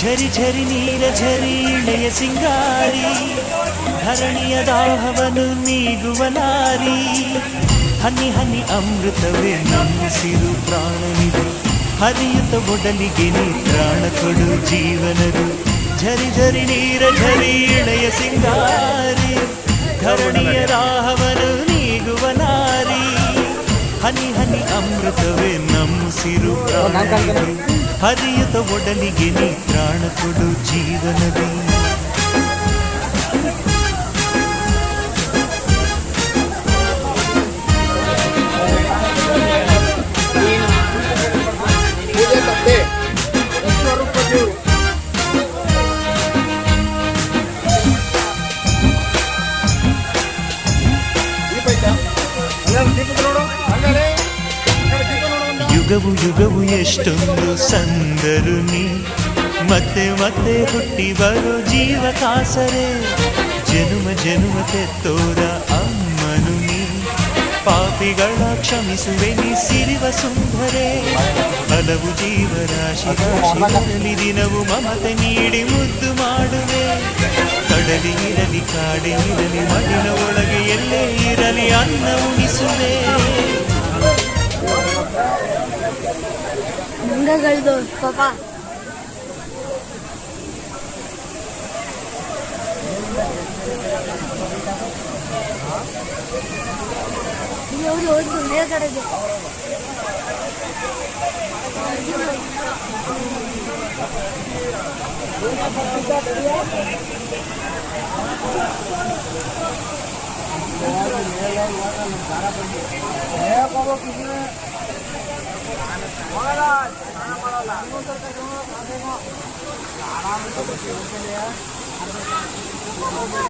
ಝರಿ ಝರಿ ನೀರ ಝರಿ ಇಳೆಯ ಸಿಂಗಾರಿ, ಧರಣಿಯ ದಾಹವನ್ನು ನೀಗುವ ನಾರಿ. ಹನಿ ಹನಿ ಅಮೃತವೇ ನಮ್ಮಿಸಿರು ಪ್ರಾಣನಿದು, ಹರಿಯುತ್ತ ಒಡಲಿಗೆ ನೀ ಪ್ರಾಣ ಕೊಡು ಜೀವನದು. ಝರಿ ಝರಿ ನೀರ ಝರಿ ಇಳೆಯ ಸಿಂಗಾರಿ, ಧರಣಿಯ ದಾಹವನ್ನು ನೀಗುವ ನಾರಿ. ಹನಿ ಹನಿ ಅಮೃತವೇ ನಮ್ಮಿಸಿರು ಪ್ರಾಣನಿದು, ಹರಿಯುತ್ತ ಒಡಲಿಗೆ ನೀ ಪ್ರಾಣ ಕೊಡು ಜೀವನದಿ. ಯುಗವು ಯುಗವು ಎಷ್ಟೊಂದು ಸಂದರು ನೀ, ಮತ್ತೆ ಮತ್ತೆ ಹುಟ್ಟಿ ಬರೋ ಜೀವ ಕಾಸರೆ. ಜನುಮ ಜನುಮ ತೆತ್ತೋರ ಅಮ್ಮನು ನೀ, ಪಾಪಿಗಳ ಕ್ಷಮಿಸುವೆ ನೀ ಸಿರಿವ ಸುಂದರೆ. ಹಲವು ಜೀವರಾಶಿ ರಾಶಿಗಳಲ್ಲಿ ದಿನವು ಮಮತೆ ನೀಡಿ ಮುದ್ದು ಮಾಡುವೆ. ಕಡಲಿ ಇರಲಿ ಕಾಡೆ ಇರಲಿ ಮಡಿಲ ಒಳಗೆ ಎಲ್ಲೇ ಇರಲಿ ಅನ್ನ ಉಣಿಸುವೆ. ಮುಂಗಗಳದು ಪಾಪ ಮೇಲ್ ಕಡೆಗೆ